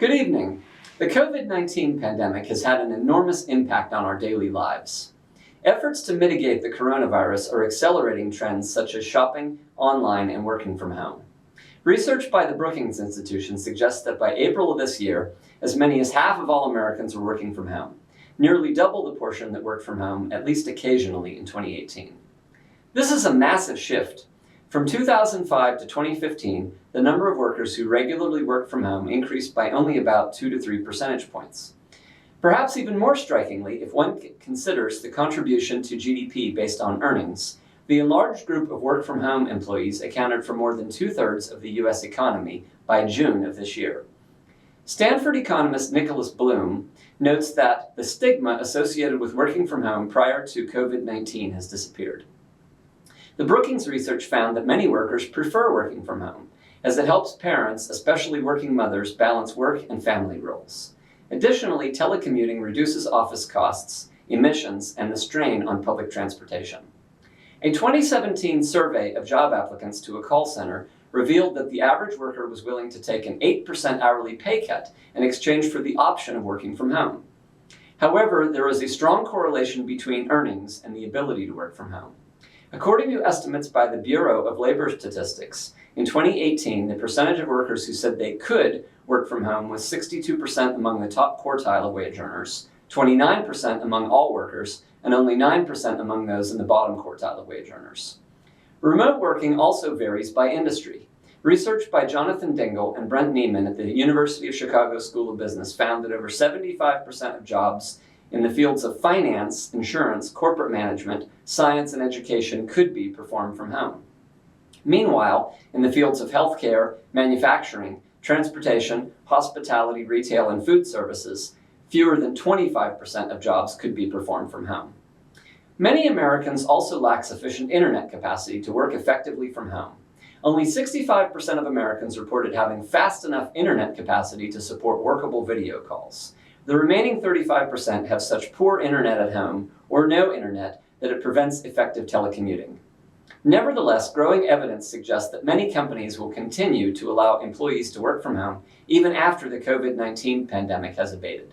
Good evening. The COVID-19 pandemic has had an enormous impact on our daily lives. Efforts to mitigate the coronavirus are accelerating trends such as shopping, online, and working from home. Research by the Brookings Institution suggests that by April of this year, as many as half of all Americans were working from home, nearly double the portion that worked from home at least occasionally in 2018. This is a massive shift. From 2005 to 2015, the number of workers who regularly worked from home increased by only about 2 to 3 percentage points. Perhaps even more strikingly, if one considers the contribution to GDP based on earnings, the enlarged group of work-from-home employees accounted for more than 2/3 of the U.S. economy by June of this year. Stanford economist Nicholas Bloom notes that the stigma associated with working from home prior to COVID-19 has disappeared. The Brookings research found that many workers prefer working from home, as it helps parents, especially working mothers, balance work and family roles. Additionally, telecommuting reduces office costs, emissions, and the strain on public transportation. A 2017 survey of job applicants to a call center revealed that the average worker was willing to take an 8% hourly pay cut in exchange for the option of working from home. However, there is a strong correlation between earnings and the ability to work from home. According to estimates by the Bureau of Labor Statistics, in 2018, the percentage of workers who said they could work from home was 62% among the top quartile of wage earners, 29% among all workers, and only 9% among those in the bottom quartile of wage earners. Remote working also varies by industry. Research by Jonathan Dingle and Brent Neiman at the University of Chicago School of Business found that over 75% of jobs in the fields of finance, insurance, corporate management, science, and education could be performed from home. Meanwhile, in the fields of healthcare, manufacturing, transportation, hospitality, retail, and food services, fewer than 25% of jobs could be performed from home. Many Americans also lack sufficient internet capacity to work effectively from home. Only 65% of Americans reported having fast enough internet capacity to support workable video calls. The remaining 35% have such poor internet at home, or no internet, that it prevents effective telecommuting. Nevertheless, growing evidence suggests that many companies will continue to allow employees to work from home even after the COVID-19 pandemic has abated.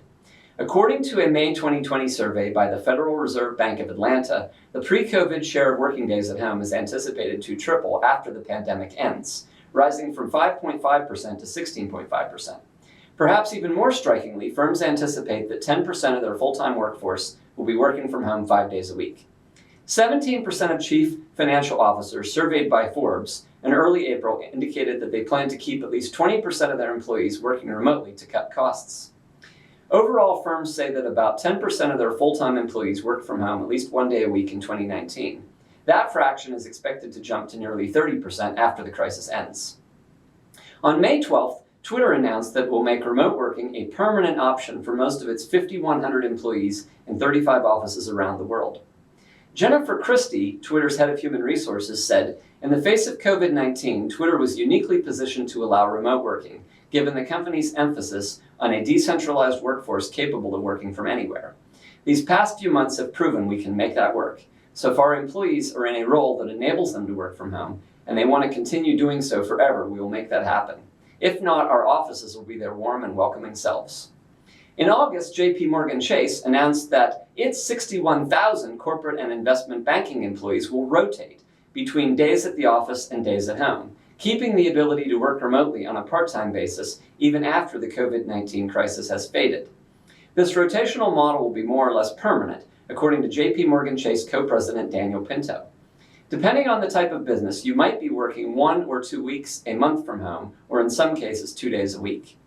According to a May 2020 survey by the Federal Reserve Bank of Atlanta, the pre-COVID share of working days at home is anticipated to triple after the pandemic ends, rising from 5.5% to 16.5%. Perhaps even more strikingly, firms anticipate that 10% of their full-time workforce will be working from home 5 days a week. 17% of chief financial officers surveyed by Forbes in early April indicated that they plan to keep at least 20% of their employees working remotely to cut costs. Overall, firms say that about 10% of their full-time employees worked from home at least 1 day a week in 2019. That fraction is expected to jump to nearly 30% after the crisis ends. On May 12th, Twitter announced that it will make remote working a permanent option for most of its 5,100 employees in 35 offices around the world. Jennifer Christie, Twitter's head of human resources, said, "In the face of COVID-19, Twitter was uniquely positioned to allow remote working, given the company's emphasis on a decentralized workforce capable of working from anywhere. These past few months have proven we can make that work. So if our employees are in a role that enables them to work from home, and they want to continue doing so forever, we will make that happen. If not, our offices will be their warm and welcoming selves." In August, JP Morgan Chase announced that its 61,000 corporate and investment banking employees will rotate between days at the office and days at home, keeping the ability to work remotely on a part-time basis even after the COVID-19 crisis has faded. This rotational model will be more or less permanent, according to JP Morgan Chase co-president Daniel Pinto. Depending on the type of business, you might be working 1 or 2 weeks a month from home, or in some cases 2 days a week.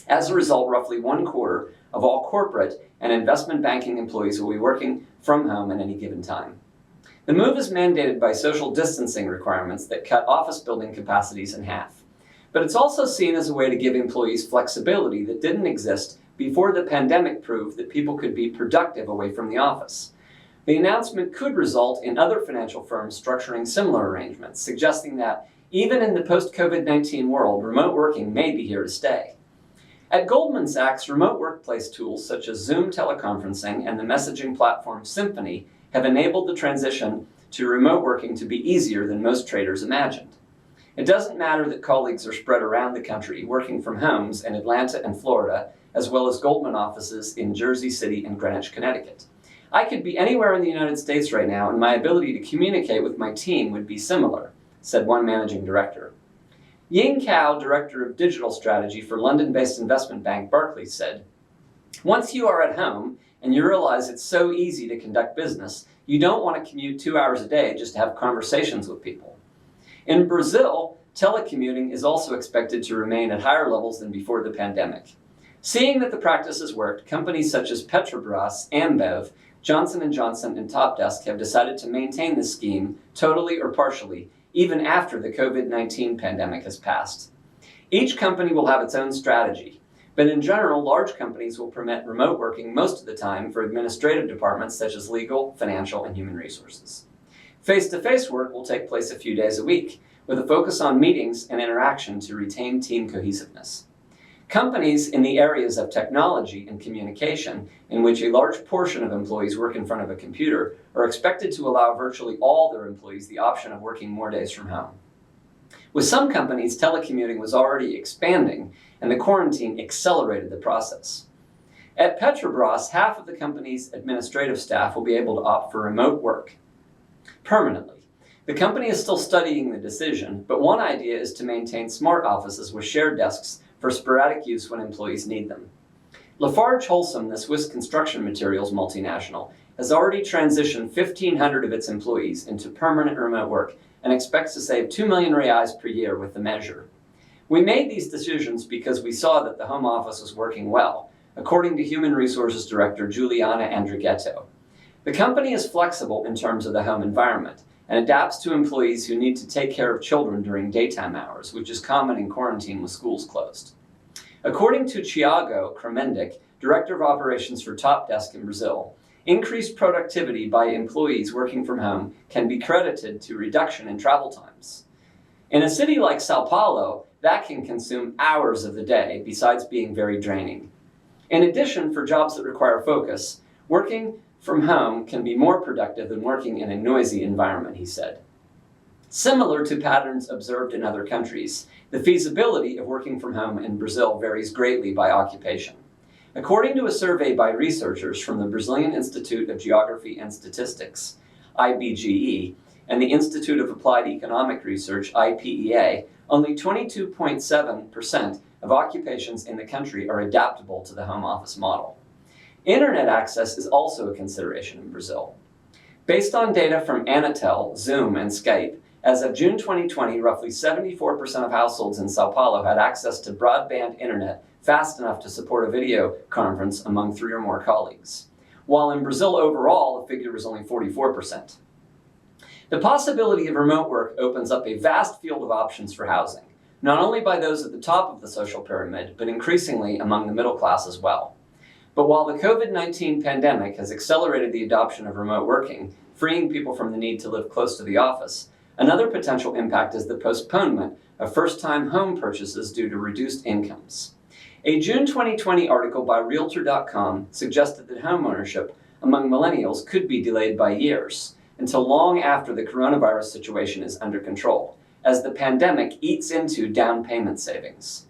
As a result, roughly 1/4 of all corporate and investment banking employees will be working from home at any given time. The move is mandated by social distancing requirements that cut office building capacities in half. But it's also seen as a way to give employees flexibility that didn't exist before the pandemic proved that people could be productive away from the office. The announcement could result in other financial firms structuring similar arrangements, suggesting that even in the post-COVID-19 world, remote working may be here to stay. At Goldman Sachs, remote workplace tools such as Zoom teleconferencing and the messaging platform Symphony have enabled the transition to remote working to be easier than most traders imagined. It doesn't matter that colleagues are spread around the country, working from homes in Atlanta and Florida, as well as Goldman offices in Jersey City and Greenwich, Connecticut. I could be anywhere in the United States right now, and my ability to communicate with my team would be similar, said one managing director. Ying Cao, director of digital strategy for London-based investment bank Barclays, said, "Once you are at home and you realize it's so easy to conduct business, you don't want to commute 2 hours a day just to have conversations with people." In Brazil, telecommuting is also expected to remain at higher levels than before the pandemic. Seeing that the practices worked, companies such as Petrobras, Ambev, Johnson & Johnson, and Topdesk have decided to maintain this scheme totally or partially, even after the COVID-19 pandemic has passed. Each company will have its own strategy, but in general, large companies will permit remote working most of the time for administrative departments such as legal, financial, and human resources. Face-to-face work will take place a few days a week, with a focus on meetings and interaction to retain team cohesiveness. Companies in the areas of technology and communication, in which a large portion of employees work in front of a computer, are expected to allow virtually all their employees the option of working more days from home. With some companies, telecommuting was already expanding, and the quarantine accelerated the process. At Petrobras, half of the company's administrative staff will be able to opt for remote work permanently. The company is still studying the decision, but one idea is to maintain smart offices with shared desks for sporadic use when employees need them. Lafarge Holcim, the Swiss construction materials multinational, has already transitioned 1,500 of its employees into permanent remote work and expects to save 2 million reais per year with the measure. "We made these decisions because we saw that the home office was working well," according to Human Resources Director Juliana Andrighetto. "The company is flexible in terms of the home environment and adapts to employees who need to take care of children during daytime hours, which is common in quarantine with schools closed." According to Thiago Kremendick, Director of Operations for Topdesk in Brazil, increased productivity by employees working from home can be credited to reduction in travel times. In a city like Sao Paulo, that can consume hours of the day, besides being very draining. In addition, for jobs that require focus, working from home can be more productive than working in a noisy environment, he said. Similar to patterns observed in other countries, the feasibility of working from home in Brazil varies greatly by occupation. According to a survey by researchers from the Brazilian Institute of Geography and Statistics, IBGE, and the Institute of Applied Economic Research, IPEA, only 22.7% of occupations in the country are adaptable to the home office model. Internet access is also a consideration in Brazil. Based on data from Anatel, Zoom, and Skype, as of June 2020, roughly 74% of households in Sao Paulo had access to broadband internet fast enough to support a video conference among 3 or more colleagues, while in Brazil overall, the figure was only 44%. The possibility of remote work opens up a vast field of options for housing, not only by those at the top of the social pyramid, but increasingly among the middle class as well. But while the COVID-19 pandemic has accelerated the adoption of remote working, freeing people from the need to live close to the office, another potential impact is the postponement of first-time home purchases due to reduced incomes. A June 2020 article by Realtor.com suggested that homeownership among millennials could be delayed by years, until long after the coronavirus situation is under control, as the pandemic eats into down payment savings.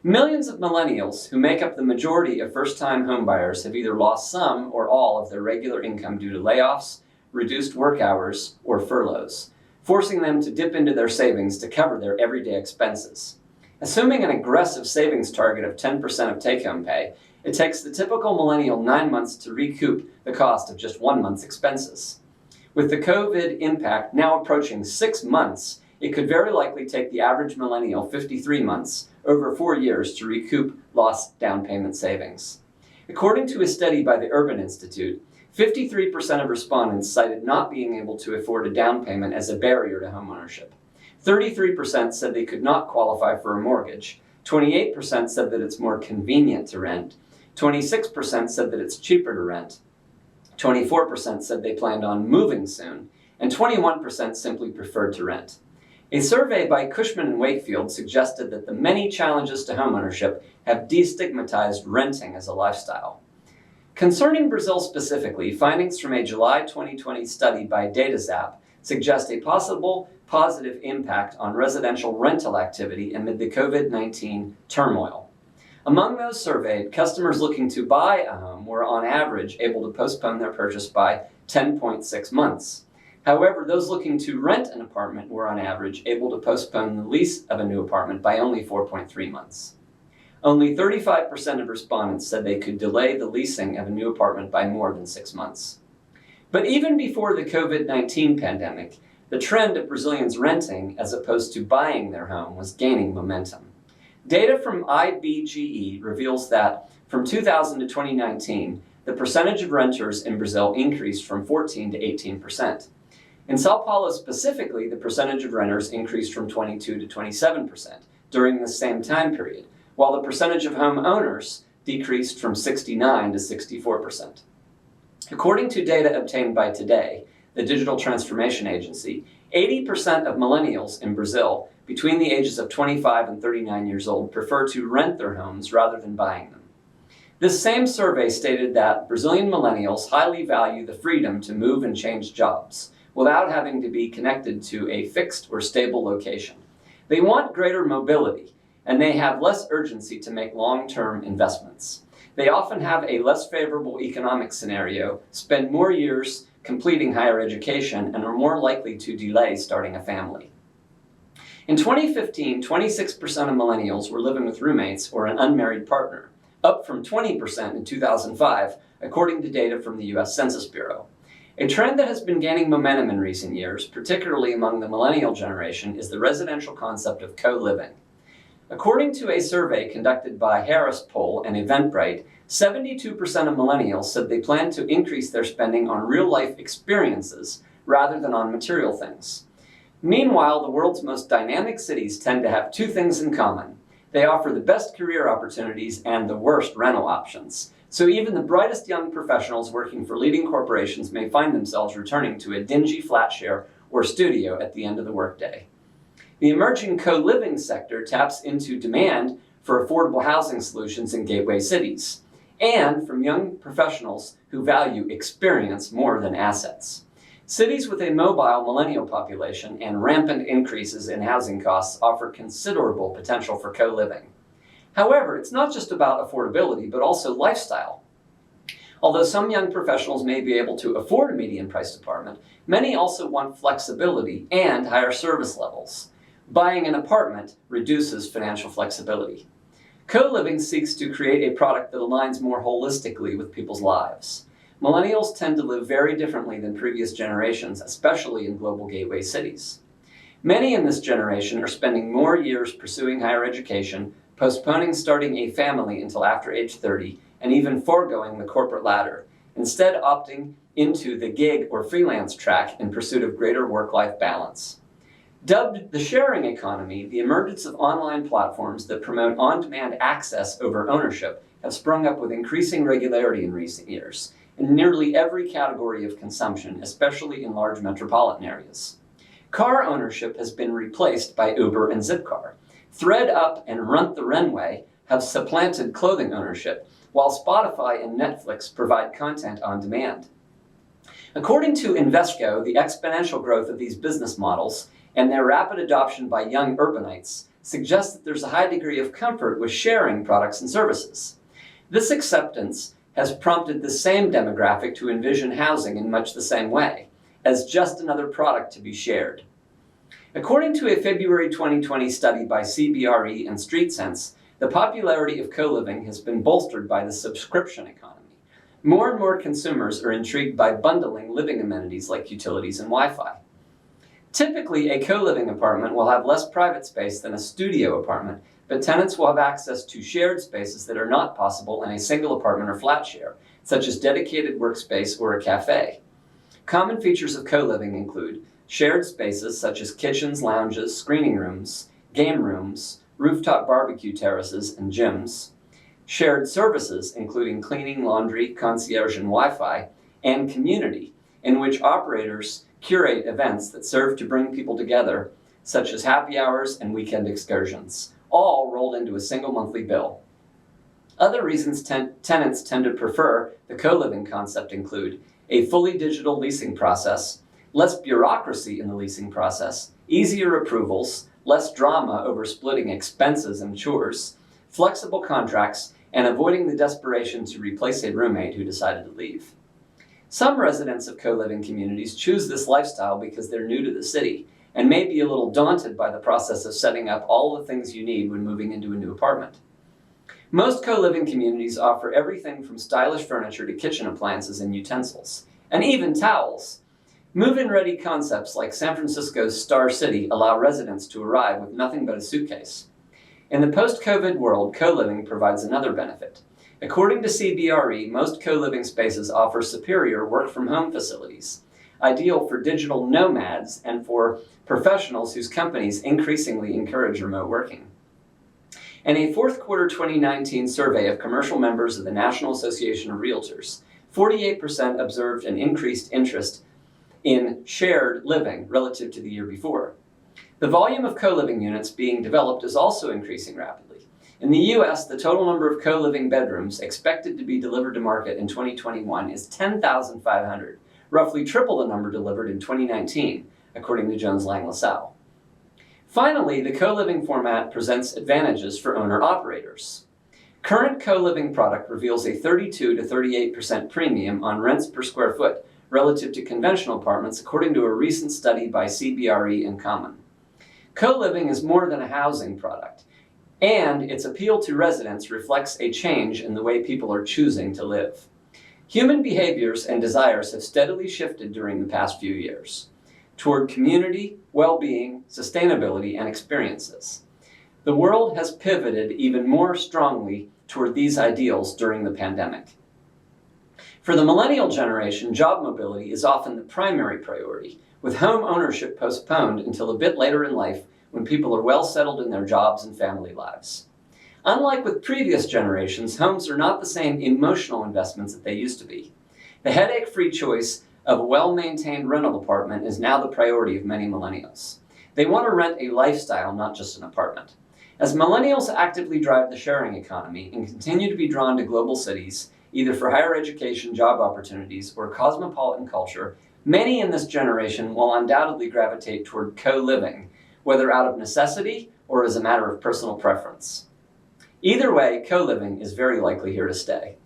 Millions of millennials, who make up the majority of first-time homebuyers, have either lost some or all of their regular income due to layoffs, reduced work hours, or furloughs, forcing them to dip into their savings to cover their everyday expenses. Assuming an aggressive savings target of 10% of take-home pay, it takes the typical millennial 9 months to recoup the cost of just 1 month's expenses. With the COVID impact now approaching 6 months, it could very likely take the average millennial 53 months, over 4 years, to recoup lost down payment savings. According to a study by the Urban Institute, 53% of respondents cited not being able to afford a down payment as a barrier to homeownership. 33% said they could not qualify for a mortgage. 28% said that it's more convenient to rent. 26% said that it's cheaper to rent. 24% said they planned on moving soon. And 21% simply preferred to rent. A survey by Cushman & Wakefield suggested that the many challenges to homeownership have destigmatized renting as a lifestyle. Concerning Brazil specifically, findings from a July 2020 study by DataZap suggest a possible positive impact on residential rental activity amid the COVID-19 turmoil. Among those surveyed, customers looking to buy a home were on average able to postpone their purchase by 10.6 months. However, those looking to rent an apartment were on average able to postpone the lease of a new apartment by only 4.3 months. Only 35% of respondents said they could delay the leasing of a new apartment by more than 6 months. But even before the COVID-19 pandemic, the trend of Brazilians renting as opposed to buying their home was gaining momentum. Data from IBGE reveals that from 2000 to 2019, the percentage of renters in Brazil increased from 14 to 18%. In Sao Paulo specifically, the percentage of renters increased from 22 to 27% during the same time period, while the percentage of homeowners decreased from 69 to 64%. According to data obtained by Today, the digital transformation agency, 80% of millennials in Brazil between the ages of 25 and 39 years old prefer to rent their homes rather than buying them. This same survey stated that Brazilian millennials highly value the freedom to move and change jobs without having to be connected to a fixed or stable location. They want greater mobility, and they have less urgency to make long-term investments. They often have a less favorable economic scenario, spend more years completing higher education, and are more likely to delay starting a family. In 2015, 26% of millennials were living with roommates or an unmarried partner, up from 20% in 2005, according to data from the US Census Bureau. A trend that has been gaining momentum in recent years, particularly among the millennial generation, is the residential concept of co-living. According to a survey conducted by Harris Poll and Eventbrite, 72% of millennials said they plan to increase their spending on real-life experiences rather than on material things. Meanwhile, the world's most dynamic cities tend to have two things in common. They offer the best career opportunities and the worst rental options. So even the brightest young professionals working for leading corporations may find themselves returning to a dingy flat share or studio at the end of the workday. The emerging co-living sector taps into demand for affordable housing solutions in gateway cities, and from young professionals who value experience more than assets. Cities with a mobile millennial population and rampant increases in housing costs offer considerable potential for co-living. However, it's not just about affordability, but also lifestyle. Although some young professionals may be able to afford a median-priced apartment, many also want flexibility and higher service levels. Buying an apartment reduces financial flexibility. Co-living seeks to create a product that aligns more holistically with people's lives. Millennials tend to live very differently than previous generations, especially in global gateway cities. Many in this generation are spending more years pursuing higher education, postponing starting a family until after age 30, and even foregoing the corporate ladder, instead opting into the gig or freelance track in pursuit of greater work-life balance. Dubbed the sharing economy, the emergence of online platforms that promote on-demand access over ownership have sprung up with increasing regularity in recent years, in nearly every category of consumption, especially in large metropolitan areas. Car ownership has been replaced by Uber and Zipcar. ThreadUp and Rent the Runway have supplanted clothing ownership, while Spotify and Netflix provide content on demand. According to Invesco, the exponential growth of these business models and their rapid adoption by young urbanites suggests that there's a high degree of comfort with sharing products and services. This acceptance has prompted the same demographic to envision housing in much the same way, as just another product to be shared. According to a February 2020 study by CBRE and StreetSense, the popularity of co-living has been bolstered by the subscription economy. More and more consumers are intrigued by bundling living amenities like utilities and Wi-Fi. Typically, a co-living apartment will have less private space than a studio apartment, but tenants will have access to shared spaces that are not possible in a single apartment or flat share, such as dedicated workspace or a cafe. Common features of co-living include shared spaces such as kitchens, lounges, screening rooms, game rooms, rooftop barbecue terraces, and gyms. Shared services, including cleaning, laundry, concierge, and Wi-Fi, and community, in which operators curate events that serve to bring people together, such as happy hours and weekend excursions, all rolled into a single monthly bill. Other reasons tenants tend to prefer the co-living concept include a fully digital leasing process, less bureaucracy in the leasing process, easier approvals, less drama over splitting expenses and chores, flexible contracts, and avoiding the desperation to replace a roommate who decided to leave. Some residents of co-living communities choose this lifestyle because they're new to the city and may be a little daunted by the process of setting up all the things you need when moving into a new apartment. Most co-living communities offer everything from stylish furniture to kitchen appliances and utensils, and even towels. Move-in ready concepts like San Francisco's Star City allow residents to arrive with nothing but a suitcase. In the post-COVID world, co-living provides another benefit. According to CBRE, most co-living spaces offer superior work-from-home facilities, ideal for digital nomads and for professionals whose companies increasingly encourage remote working. In a fourth quarter 2019 survey of commercial members of the National Association of Realtors, 48% observed an increased interest in shared living relative to the year before. The volume of co-living units being developed is also increasing rapidly. In the US, the total number of co-living bedrooms expected to be delivered to market in 2021 is 10,500, roughly triple the number delivered in 2019, according to Jones Lang LaSalle. Finally, the co-living format presents advantages for owner-operators. Current co-living product reveals a 32 to 38% premium on rents per square foot relative to conventional apartments, according to a recent study by CBRE and Common. Co-living is more than a housing product, and its appeal to residents reflects a change in the way people are choosing to live. Human behaviors and desires have steadily shifted during the past few years toward community, well-being, sustainability, and experiences. The world has pivoted even more strongly toward these ideals during the pandemic. For the millennial generation, job mobility is often the primary priority, with home ownership postponed until a bit later in life when people are well settled in their jobs and family lives. Unlike with previous generations, homes are not the same emotional investments that they used to be. The headache-free choice of a well-maintained rental apartment is now the priority of many millennials. They want to rent a lifestyle, not just an apartment. As millennials actively drive the sharing economy and continue to be drawn to global cities, either for higher education, job opportunities, or cosmopolitan culture, many in this generation will undoubtedly gravitate toward co-living, whether out of necessity or as a matter of personal preference. Either way, co-living is very likely here to stay.